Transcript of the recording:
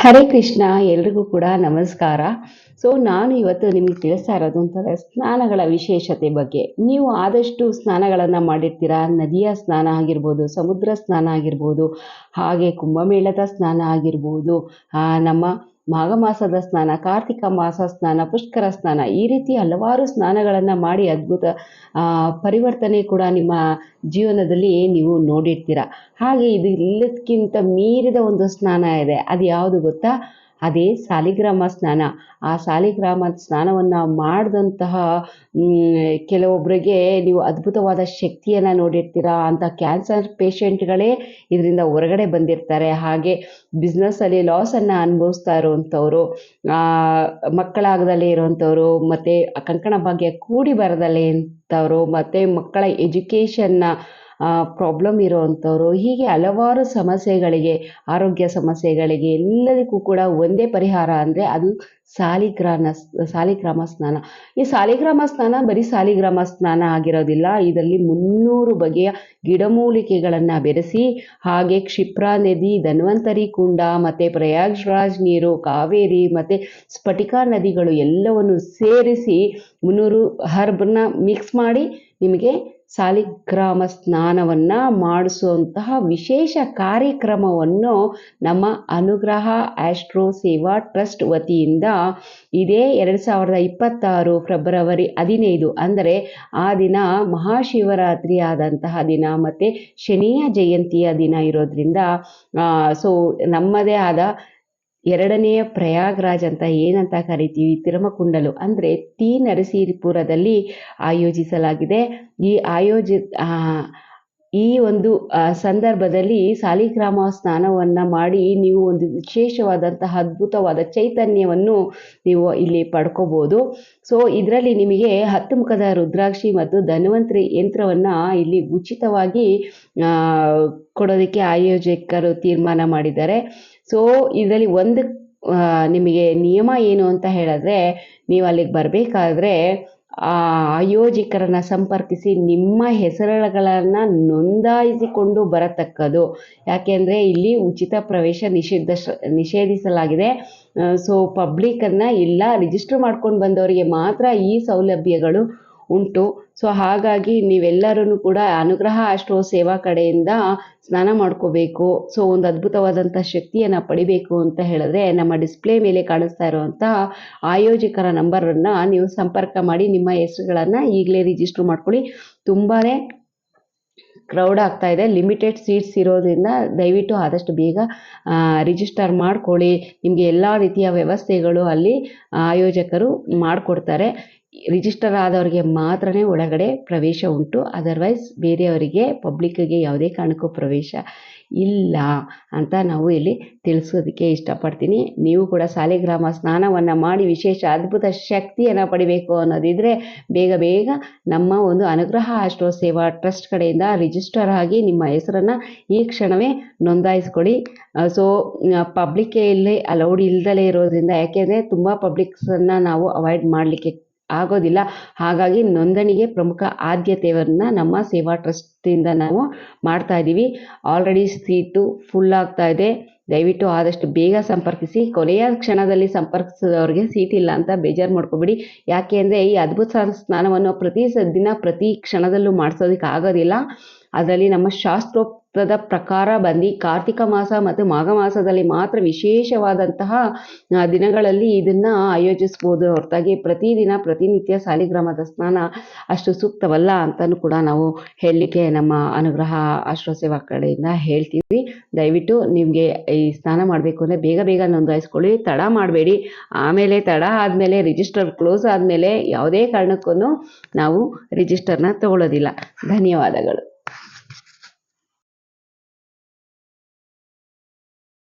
ಹರೇ ಕೃಷ್ಣ, ಎಲ್ರಿಗೂ ಕೂಡ ನಮಸ್ಕಾರ. ನಾನು ಇವತ್ತು ನಿಮಗೆ ತಿಳಿಸ್ತಾ ಇರೋದು ಅಂತಂದರೆ ಸ್ನಾನಗಳ ವಿಶೇಷತೆ ಬಗ್ಗೆ. ನೀವು ಆದಷ್ಟು ಸ್ನಾನಗಳನ್ನು ಮಾಡಿರ್ತೀರಾ. ನದಿಯ ಸ್ನಾನ ಆಗಿರ್ಬೋದು, ಸಮುದ್ರ ಸ್ನಾನ ಆಗಿರ್ಬೋದು, ಹಾಗೆ ಕುಂಭಮೇಳದ ಸ್ನಾನ ಆಗಿರ್ಬೋದು, ನಮ್ಮ ಮಾಘ ಮಾಸದ ಸ್ನಾನ, ಕಾರ್ತಿಕ ಮಾಸ ಸ್ನಾನ, ಪುಷ್ಕರ ಸ್ನಾನ, ಈ ರೀತಿ ಹಲವಾರು ಸ್ನಾನಗಳನ್ನು ಮಾಡಿ ಅದ್ಭುತ ಪರಿವರ್ತನೆ ಕೂಡ ನಿಮ್ಮ ಜೀವನದಲ್ಲಿ ನೀವು ನೋಡಿರ್ತೀರ. ಹಾಗೆ ಇದು ಎಲ್ಲದಕ್ಕಿಂತ ಮೀರಿದ ಒಂದು ಸ್ನಾನ ಇದೆ. ಅದು ಯಾವುದು ಗೊತ್ತಾ? ಅದೇ ಸಾಲಿಗ್ರಾಮ ಸ್ನಾನ. ಆ ಸಾಲಿಗ್ರಾಮ ಸ್ನಾನವನ್ನು ಮಾಡಿದಂತಹ ಕೆಲವೊಬ್ಬರಿಗೆ ನೀವು ಅದ್ಭುತವಾದ ಶಕ್ತಿಯನ್ನು ನೋಡಿರ್ತೀರ. ಅಂತ ಕ್ಯಾನ್ಸರ್ ಪೇಷಂಟ್ಗಳೇ ಇದರಿಂದ ಹೊರಗಡೆ ಬಂದಿರ್ತಾರೆ. ಹಾಗೆ ಬಿಸ್ನೆಸ್ಸಲ್ಲಿ ಲಾಸನ್ನು ಅನುಭವಿಸ್ತಾ ಇರುವಂಥವ್ರು, ಮಕ್ಕಳಾಗದಲ್ಲೇ ಇರುವಂಥವ್ರು, ಮತ್ತು ಕಂಕಣ ಭಾಗ್ಯ ಕೂಡಿ ಬರದಲ್ಲೇ ಇಂಥವ್ರು, ಮತ್ತು ಮಕ್ಕಳ ಎಜುಕೇಷನ್ನ ಪ್ರಾಬ್ಲಮ್ ಇರೋವಂಥವ್ರು, ಹೀಗೆ ಹಲವಾರು ಸಮಸ್ಯೆಗಳಿಗೆ, ಆರೋಗ್ಯ ಸಮಸ್ಯೆಗಳಿಗೆ ಎಲ್ಲದಕ್ಕೂ ಕೂಡ ಒಂದೇ ಪರಿಹಾರ ಅಂದರೆ ಅದು ಸಾಲಿಗ್ರಾಮ ಸ್ನಾನ. ಈ ಸಾಲಿಗ್ರಾಮ ಸ್ನಾನ ಬರೀ ಸಾಲಿಗ್ರಾಮ ಸ್ನಾನ ಆಗಿರೋದಿಲ್ಲ. ಇದರಲ್ಲಿ 300 ಬಗೆಯ ಗಿಡಮೂಲಿಕೆಗಳನ್ನು ಬೆರೆಸಿ, ಹಾಗೆ ಕ್ಷಿಪ್ರಾ ನದಿ, ಧನ್ವಂತರಿ ಕುಂಡ, ಮತ್ತು ಪ್ರಯಾಗ್ರಾಜ್ ನೀರು, ಕಾವೇರಿ ಮತ್ತು ಸ್ಫಟಿಕಾ ನದಿಗಳು ಎಲ್ಲವನ್ನು ಸೇರಿಸಿ 300 ಹರ್ಬ್ನ ಮಿಕ್ಸ್ ಮಾಡಿ ನಿಮಗೆ ಸಾಲಿಗ್ರಾಮ ಸ್ನಾನವನ್ನು ಮಾಡಿಸುವಂತಹ ವಿಶೇಷ ಕಾರ್ಯಕ್ರಮವನ್ನು ನಮ್ಮ ಅನುಗ್ರಹ ಆಸ್ಟ್ರೋ ಸೇವಾ ಟ್ರಸ್ಟ್ ವತಿಯಿಂದ ಇದೇ 2026 ಫೆಬ್ರವರಿ 15 ಅಂದರೆ ಆ ದಿನ ಮಹಾಶಿವರಾತ್ರಿ ಆದಂತಹ ದಿನ ಮತ್ತು ಶನಿಯ ಜಯಂತಿಯ ದಿನ ಇರೋದ್ರಿಂದ ನಮ್ಮದೇ ಆದ 2ನೇ ಪ್ರಯಾಗ್ರಾಜ್ ಅಂತ ಏನಂತ ಕರಿತೀವಿ, ತಿರುಮಕುಂಡಲು ಅಂದರೆ ಟಿ ನರಸೀಪುರದಲ್ಲಿ ಆಯೋಜಿಸಲಾಗಿದೆ. ಈ ಒಂದು ಸಂದರ್ಭದಲ್ಲಿ ಸಾಲಿಗ್ರಾಮ ಸ್ನಾನವನ್ನು ಮಾಡಿ ನೀವು ಒಂದು ವಿಶೇಷವಾದಂತಹ ಅದ್ಭುತವಾದ ಚೈತನ್ಯವನ್ನು ನೀವು ಇಲ್ಲಿ ಪಡ್ಕೋಬೋದು. ಇದರಲ್ಲಿ ನಿಮಗೆ 10 ಮುಖದ ರುದ್ರಾಕ್ಷಿ ಮತ್ತು ಧನ್ವಂತರಿ ಯಂತ್ರವನ್ನು ಇಲ್ಲಿ ಉಚಿತವಾಗಿ ಕೊಡೋದಕ್ಕೆ ಆಯೋಜಕರು ತೀರ್ಮಾನ ಮಾಡಿದ್ದಾರೆ. ಇದರಲ್ಲಿ ಒಂದು ನಿಮಗೆ ನಿಯಮ ಏನು ಅಂತ ಹೇಳಿದ್ರೆ, ನೀವು ಅಲ್ಲಿಗೆ ಬರಬೇಕಾದ್ರೆ ಆಯೋಜಕರನ್ನು ಸಂಪರ್ಕಿಸಿ ನಿಮ್ಮ ಹೆಸರುಗಳನ್ನು ನೋಂದಾಯಿಸಿಕೊಂಡು ಬರತಕ್ಕದ್ದು. ಯಾಕೆಂದರೆ ಇಲ್ಲಿ ಉಚಿತ ಪ್ರವೇಶ ನಿಷೇಧಿಸಲಾಗಿದೆ. ಪಬ್ಲಿಕನ್ನು ಇಲ್ಲ, ರಿಜಿಸ್ಟರ್ ಮಾಡ್ಕೊಂಡು ಬಂದವರಿಗೆ ಮಾತ್ರ ಈ ಸೌಲಭ್ಯಗಳು ಉಂಟು. ಹಾಗಾಗಿ ನೀವೆಲ್ಲರೂ ಕೂಡ ಅನುಗ್ರಹ ಆಸ್ಟ್ರೋ ಸೇವಾ ಕಡೆಯಿಂದ ಸ್ನಾನ ಮಾಡ್ಕೋಬೇಕು. ಒಂದು ಅದ್ಭುತವಾದಂಥ ಶಕ್ತಿಯನ್ನು ಪಡಿಬೇಕು ಅಂತ ಹೇಳಿದ್ರೆ ನಮ್ಮ ಡಿಸ್ಪ್ಲೇ ಮೇಲೆ ಕಾಣಿಸ್ತಾ ಇರುವಂಥ ಆಯೋಜಕರ ನಂಬರನ್ನು ನೀವು ಸಂಪರ್ಕ ಮಾಡಿ ನಿಮ್ಮ ಹೆಸರುಗಳನ್ನು ಈಗಲೇ ರಿಜಿಸ್ಟರ್ ಮಾಡ್ಕೊಳ್ಳಿ. ತುಂಬಾ ಕ್ರೌಡ್ ಆಗ್ತಾ ಇದೆ, ಲಿಮಿಟೆಡ್ ಸೀಟ್ಸ್ ಇರೋದ್ರಿಂದ ದಯವಿಟ್ಟು ಆದಷ್ಟು ಬೇಗ ರಿಜಿಸ್ಟರ್ ಮಾಡ್ಕೊಳ್ಳಿ. ನಿಮಗೆ ಎಲ್ಲ ರೀತಿಯ ವ್ಯವಸ್ಥೆಗಳು ಅಲ್ಲಿ ಆಯೋಜಕರು ಮಾಡಿಕೊಡ್ತಾರೆ. ರಿಜಿಸ್ಟರ್ ಆದವರಿಗೆ ಮಾತ್ರನೇ ಒಳಗಡೆ ಪ್ರವೇಶ ಉಂಟು. ಅದರ್ವೈಸ್ ಬೇರೆಯವರಿಗೆ, ಪಬ್ಲಿಕ್ಕಿಗೆ ಯಾವುದೇ ಕಾರಣಕ್ಕೂ ಪ್ರವೇಶ ಇಲ್ಲ ಅಂತ ನಾವು ಇಲ್ಲಿ ತಿಳಿಸೋದಕ್ಕೆ ಇಷ್ಟಪಡ್ತೀನಿ. ನೀವು ಕೂಡ ಸಾಲಿಗ್ರಾಮ ಸ್ನಾನವನ್ನು ಮಾಡಿ ವಿಶೇಷ ಅದ್ಭುತ ಶಕ್ತಿಯನ್ನು ಪಡಿಬೇಕು ಅನ್ನೋದಿದ್ರೆ ಬೇಗ ನಮ್ಮ ಒಂದು ಅನುಗ್ರಹ ಆಸ್ಟ್ರೋ ಸೇವಾ ಟ್ರಸ್ಟ್ ಕಡೆಯಿಂದ ರಿಜಿಸ್ಟರ್ ಆಗಿ ನಿಮ್ಮ ಹೆಸರನ್ನು ಈ ಕ್ಷಣವೇ ನೋಂದಾಯಿಸ್ಕೊಳ್ಳಿ. ಪಬ್ಲಿಕ್ಕೆ ಇಲ್ಲಿ ಅಲೌಡ್ ಇಲ್ದಲೇ ಇರೋದ್ರಿಂದ, ಯಾಕೆಂದರೆ ತುಂಬ ಪಬ್ಲಿಕ್ಸನ್ನು ನಾವು ಅವಾಯ್ಡ್ ಮಾಡಲಿಕ್ಕೆ ಆಗೋದಿಲ್ಲ. ಹಾಗಾಗಿ ನೋಂದಣಿಗೆ ಪ್ರಮುಖ ಆದ್ಯತೆಯನ್ನು ನಮ್ಮ ಸೇವಾ ಟ್ರಸ್ಟಿಂದ ನಾವು ಮಾಡ್ತಾ ಇದ್ದೀವಿ. ಆಲ್ರೆಡಿ ಸೀಟು ಫುಲ್ ಆಗ್ತಾ ಇದೆ. ದಯವಿಟ್ಟು ಆದಷ್ಟು ಬೇಗ ಸಂಪರ್ಕಿಸಿ. ಕೊನೆಯ ಕ್ಷಣದಲ್ಲಿ ಸಂಪರ್ಕಿಸಿದವ್ರಿಗೆ ಸೀಟ್ ಇಲ್ಲ ಅಂತ ಬೇಜಾರು ಮಾಡ್ಕೊಬೇಡಿ. ಯಾಕೆ ಅಂದರೆ ಈ ಅದ್ಭುತ ಸ್ನಾನವನ್ನು ಪ್ರತಿ ಕ್ಷಣದಲ್ಲೂ ಮಾಡಿಸೋದಕ್ಕೆ ಆಗೋದಿಲ್ಲ. ಅದರಲ್ಲಿ ನಮ್ಮ ಶಾಸ್ತ್ರೋಕ್ತದ ಪ್ರಕಾರ ಬಂದು ಕಾರ್ತಿಕ ಮಾಸ ಮತ್ತು ಮಾಘ ಮಾಸದಲ್ಲಿ ಮಾತ್ರ ವಿಶೇಷವಾದಂತಹ ದಿನಗಳಲ್ಲಿ ಇದನ್ನು ಆಯೋಜಿಸ್ಬೋದು. ಹೊರತಾಗಿ ಪ್ರತಿನಿತ್ಯ ಸಾಲಿಗ್ರಾಮದ ಸ್ನಾನ ಅಷ್ಟು ಸೂಕ್ತವಲ್ಲ ಅಂತಲೂ ಕೂಡ ನಾವು ಹೇಳಲಿಕ್ಕೆ ನಮ್ಮ ಅನುಗ್ರಹ ಆಸ್ಟ್ರೋ ಸೇವಾ ಕಡೆಯಿಂದ ಹೇಳ್ತೀವಿ. ದಯವಿಟ್ಟು ನಿಮಗೆ ಈ ಸ್ನಾನ ಮಾಡಬೇಕು ಅಂದರೆ ಬೇಗ ನೋಂದಾಯಿಸ್ಕೊಳ್ಳಿ, ತಡ ಮಾಡಬೇಡಿ. ಆಮೇಲೆ ತಡ ಆದಮೇಲೆ ರಿಜಿಸ್ಟರ್ ಕ್ಲೋಸ್ ಆದಮೇಲೆ ಯಾವುದೇ ಕಾರಣಕ್ಕೂ ನಾವು ರಿಜಿಸ್ಟರ್ನ ತಗೊಳ್ಳೋದಿಲ್ಲ. ಧನ್ಯವಾದಗಳು.